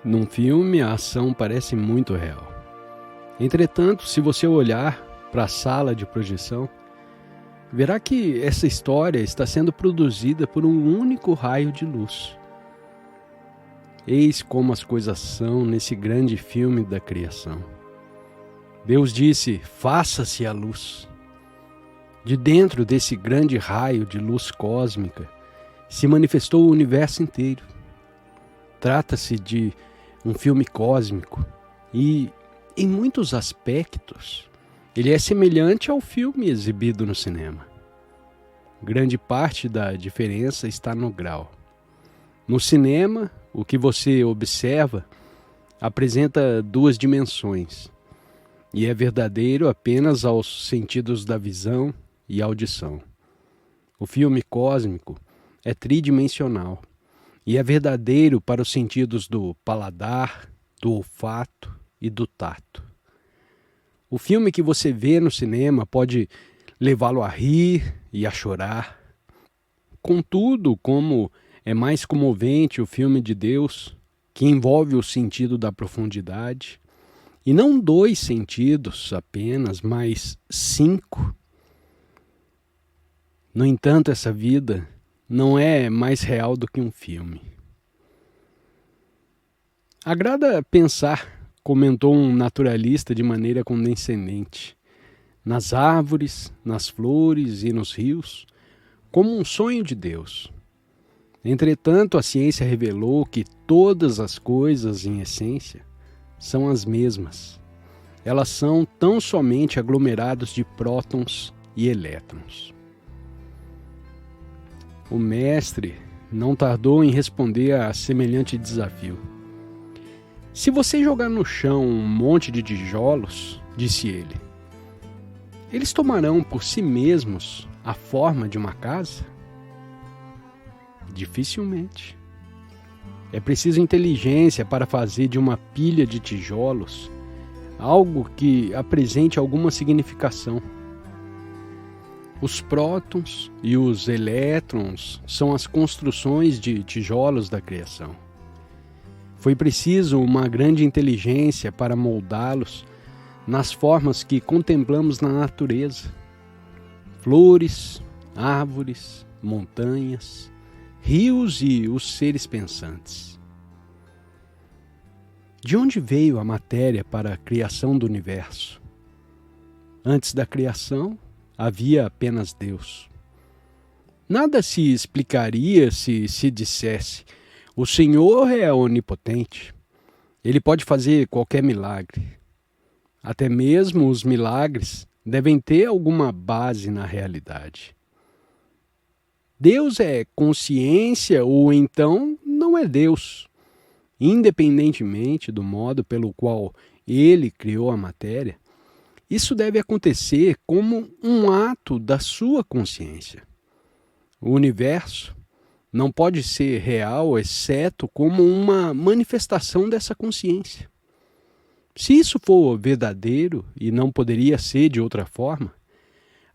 Num filme, a ação parece muito real. Entretanto, se você olhar para a sala de projeção, verá que essa história está sendo produzida por um único raio de luz. Eis como as coisas são nesse grande filme da criação. Deus disse: faça-se a luz. De dentro desse grande raio de luz cósmica se manifestou o universo inteiro. Trata-se de um filme cósmico e, em muitos aspectos, ele é semelhante ao filme exibido no cinema. Grande parte da diferença está no grau. No cinema, o que você observa apresenta duas dimensões e é verdadeiro apenas aos sentidos da visão e audição. O filme cósmico é tridimensional e é verdadeiro para os sentidos do paladar, do olfato e do tato. O filme que você vê no cinema pode levá-lo a rir e a chorar. Contudo, como é mais comovente o filme de Deus, que envolve o sentido da profundidade, e não 2 sentidos apenas, mas 5. No entanto, essa vida não é mais real do que um filme. Agrada pensar, comentou um naturalista de maneira condescendente, nas árvores, nas flores e nos rios, como um sonho de Deus. Entretanto, a ciência revelou que todas as coisas, em essência, são as mesmas. Elas são tão somente aglomerados de prótons e elétrons. O mestre não tardou em responder a semelhante desafio. Se você jogar no chão um monte de tijolos, disse ele, eles tomarão por si mesmos a forma de uma casa? Dificilmente. É preciso inteligência para fazer de uma pilha de tijolos algo que apresente alguma significação. Os prótons e os elétrons são as construções de tijolos da criação. Foi preciso uma grande inteligência para moldá-los nas formas que contemplamos na natureza. Flores, árvores, montanhas, rios e os seres pensantes. De onde veio a matéria para a criação do universo? Antes da criação, havia apenas Deus. Nada se explicaria se dissesse: o Senhor é onipotente. Ele pode fazer qualquer milagre. Até mesmo os milagres devem ter alguma base na realidade. Deus é consciência ou então não é Deus. Independentemente do modo pelo qual ele criou a matéria, isso deve acontecer como um ato da sua consciência. O universo não pode ser real exceto como uma manifestação dessa consciência. Se isso for verdadeiro e não poderia ser de outra forma,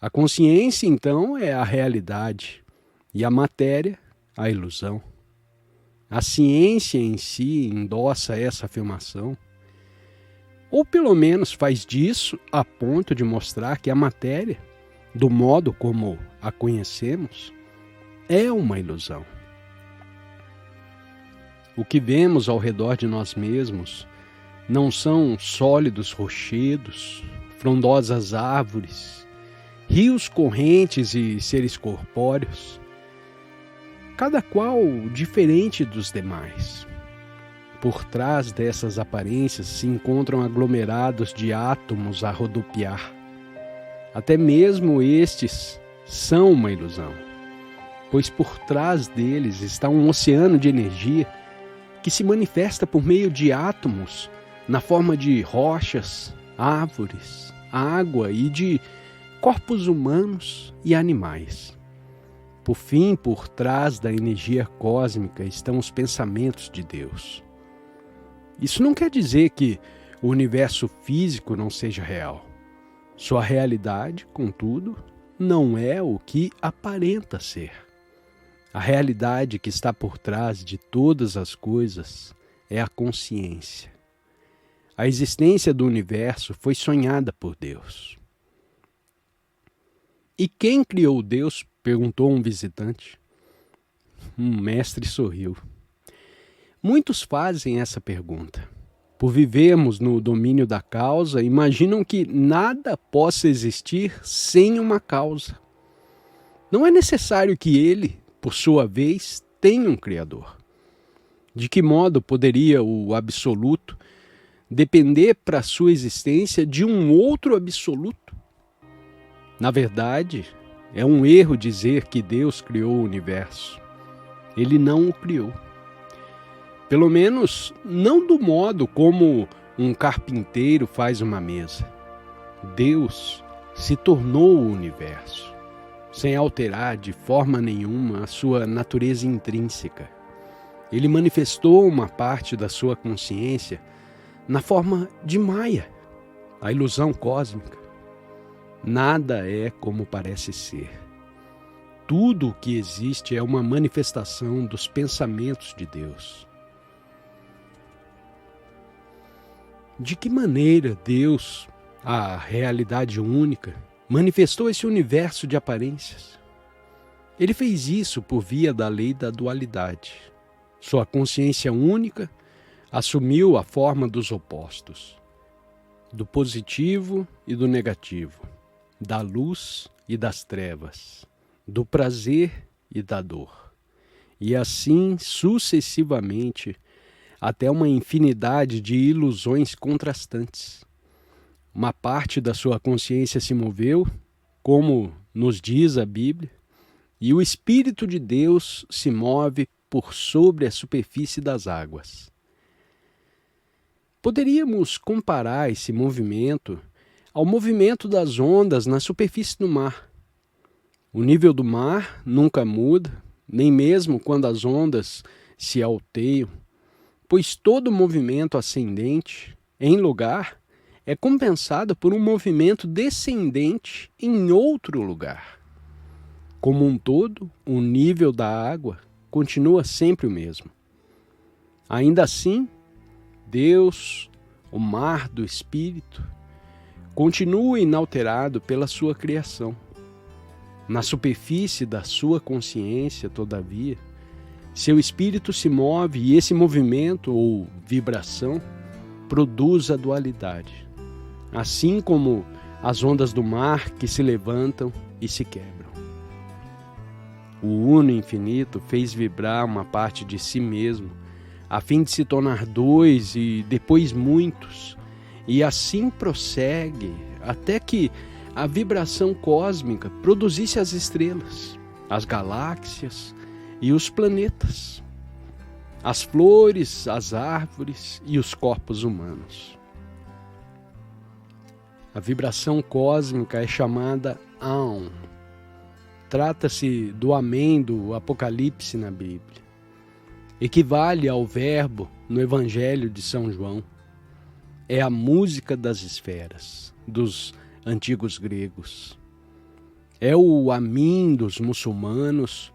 a consciência então é a realidade e a matéria a ilusão. A ciência em si endossa essa afirmação, ou pelo menos faz disso a ponto de mostrar que a matéria, do modo como a conhecemos, é uma ilusão. O que vemos ao redor de nós mesmos não são sólidos rochedos, frondosas árvores, rios correntes e seres corpóreos, cada qual diferente dos demais. Por trás dessas aparências se encontram aglomerados de átomos a rodopiar. Até mesmo estes são uma ilusão, pois por trás deles está um oceano de energia que se manifesta por meio de átomos na forma de rochas, árvores, água e de corpos humanos e animais. Por fim, por trás da energia cósmica estão os pensamentos de Deus. Isso não quer dizer que o universo físico não seja real. Sua realidade, contudo, não é o que aparenta ser. A realidade que está por trás de todas as coisas é a consciência. A existência do universo foi sonhada por Deus. E quem criou Deus? Perguntou um visitante. Um mestre sorriu. Muitos fazem essa pergunta. Por vivermos no domínio da causa, imaginam que nada possa existir sem uma causa. Não é necessário que ele, por sua vez, tenha um Criador. De que modo poderia o absoluto depender para sua existência de um outro absoluto? Na verdade, é um erro dizer que Deus criou o universo. Ele não o criou. Pelo menos, não do modo como um carpinteiro faz uma mesa. Deus se tornou o universo, sem alterar de forma nenhuma a sua natureza intrínseca. Ele manifestou uma parte da sua consciência na forma de Maya, a ilusão cósmica. Nada é como parece ser. Tudo o que existe é uma manifestação dos pensamentos de Deus. De que maneira Deus, a realidade única, manifestou esse universo de aparências? Ele fez isso por via da lei da dualidade. Sua consciência única assumiu a forma dos opostos, do positivo e do negativo, da luz e das trevas, do prazer e da dor, e assim sucessivamente, até uma infinidade de ilusões contrastantes. Uma parte da sua consciência se moveu, como nos diz a Bíblia, e o Espírito de Deus se move por sobre a superfície das águas. Poderíamos comparar esse movimento ao movimento das ondas na superfície do mar. O nível do mar nunca muda, nem mesmo quando as ondas se alteiam, pois todo movimento ascendente, em lugar, é compensado por um movimento descendente em outro lugar. Como um todo, o nível da água continua sempre o mesmo. Ainda assim, Deus, o mar do Espírito, continua inalterado pela sua criação. Na superfície da sua consciência, todavia, seu espírito se move e esse movimento ou vibração produz a dualidade, assim como as ondas do mar que se levantam e se quebram. O Uno Infinito fez vibrar uma parte de si mesmo, a fim de se tornar dois e depois muitos, e assim prossegue até que a vibração cósmica produzisse as estrelas, as galáxias e os planetas, as flores, as árvores e os corpos humanos. A vibração cósmica é chamada Aum. Trata-se do Amém do Apocalipse na Bíblia. Equivale ao verbo no Evangelho de São João. É a música das esferas, dos antigos gregos. É o Amin dos muçulmanos,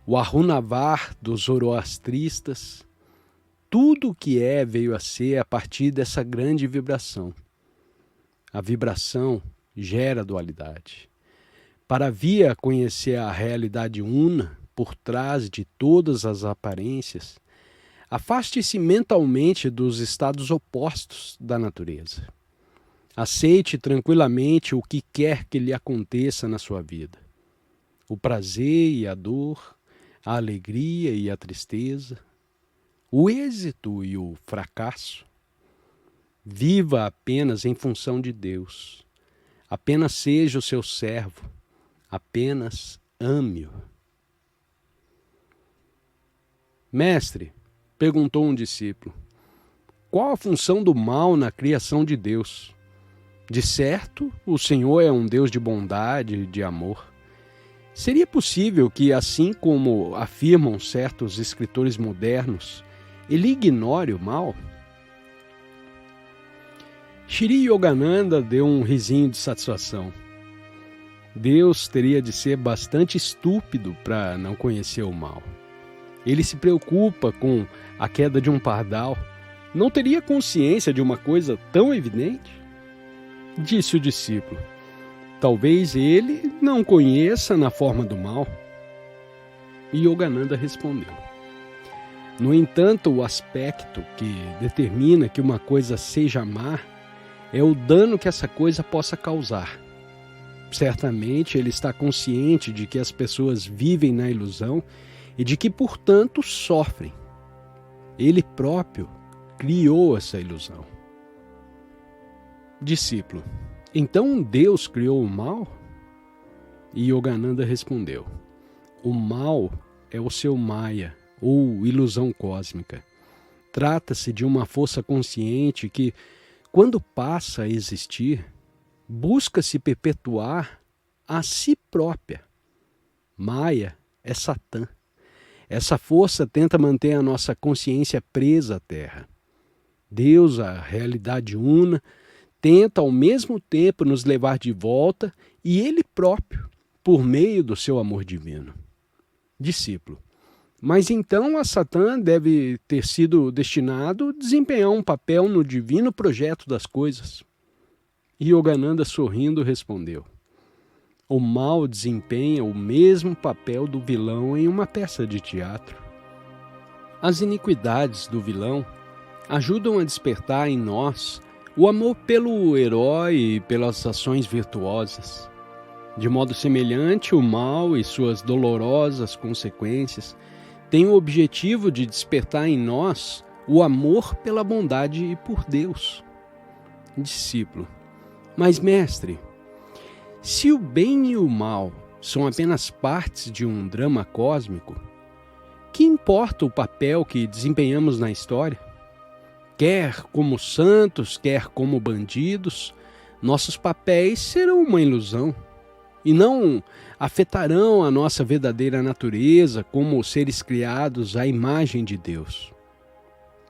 o Ahunavar dos zoroastristas. Tudo o que é veio a ser a partir dessa grande vibração. A vibração gera dualidade. Para vir a conhecer a realidade una por trás de todas as aparências, afaste-se mentalmente dos estados opostos da natureza. Aceite tranquilamente o que quer que lhe aconteça na sua vida. O prazer e a dor, a alegria e a tristeza, o êxito e o fracasso. Viva apenas em função de Deus. Apenas seja o seu servo. Apenas ame-o. Mestre, perguntou um discípulo, qual a função do mal na criação de Deus? De certo, o Senhor é um Deus de bondade e de amor. Seria possível que, assim como afirmam certos escritores modernos, ele ignore o mal? Shri Yogananda deu um risinho de satisfação. Deus teria de ser bastante estúpido para não conhecer o mal. Ele se preocupa com a queda de um pardal não teria consciência de uma coisa tão evidente? Disse o discípulo: talvez ele não conheça na forma do mal. E Yogananda respondeu: no entanto, o aspecto que determina que uma coisa seja má é o dano que essa coisa possa causar. Certamente ele está consciente de que as pessoas vivem na ilusão e de que, portanto, sofrem. Ele próprio criou essa ilusão. Discípulo: então Deus criou o mal? E Yogananda respondeu: o mal é o seu Maya, ou ilusão cósmica. Trata-se de uma força consciente que, quando passa a existir, busca se perpetuar a si própria. Maya é Satã. Essa força tenta manter a nossa consciência presa à Terra. Deus, a realidade una, tenta ao mesmo tempo nos levar de volta, e Ele próprio, por meio do seu amor divino. Discípulo: mas então a Satã deve ter sido destinado a desempenhar um papel no divino projeto das coisas. E Yogananda, sorrindo, respondeu: o mal desempenha o mesmo papel do vilão em uma peça de teatro. As iniquidades do vilão ajudam a despertar em nós o amor pelo herói e pelas ações virtuosas. De modo semelhante, o mal e suas dolorosas consequências têm o objetivo de despertar em nós o amor pela bondade e por Deus. Discípulo: mas, mestre, se o bem e o mal são apenas partes de um drama cósmico, que importa o papel que desempenhamos na história? Quer como santos, quer como bandidos, nossos papéis serão uma ilusão e não afetarão a nossa verdadeira natureza como seres criados à imagem de Deus.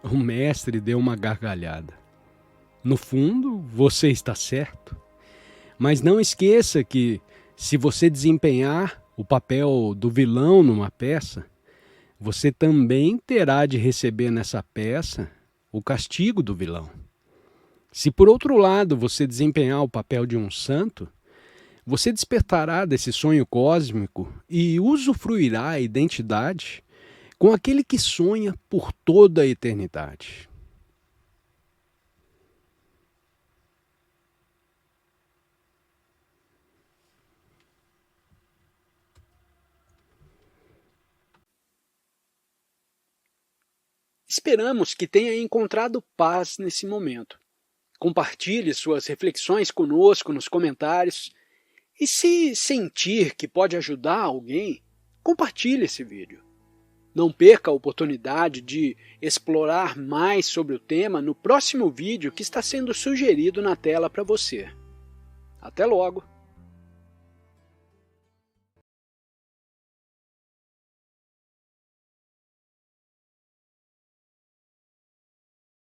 O mestre deu uma gargalhada. No fundo, você está certo. Mas não esqueça que, se você desempenhar o papel do vilão numa peça, você também terá de receber nessa peça o castigo do vilão. Se, por outro lado, você desempenhar o papel de um santo, você despertará desse sonho cósmico e usufruirá a identidade com aquele que sonha por toda a eternidade. Esperamos que tenha encontrado paz nesse momento. Compartilhe suas reflexões conosco nos comentários. E se sentir que pode ajudar alguém, compartilhe esse vídeo. Não perca a oportunidade de explorar mais sobre o tema no próximo vídeo que está sendo sugerido na tela para você. Até logo!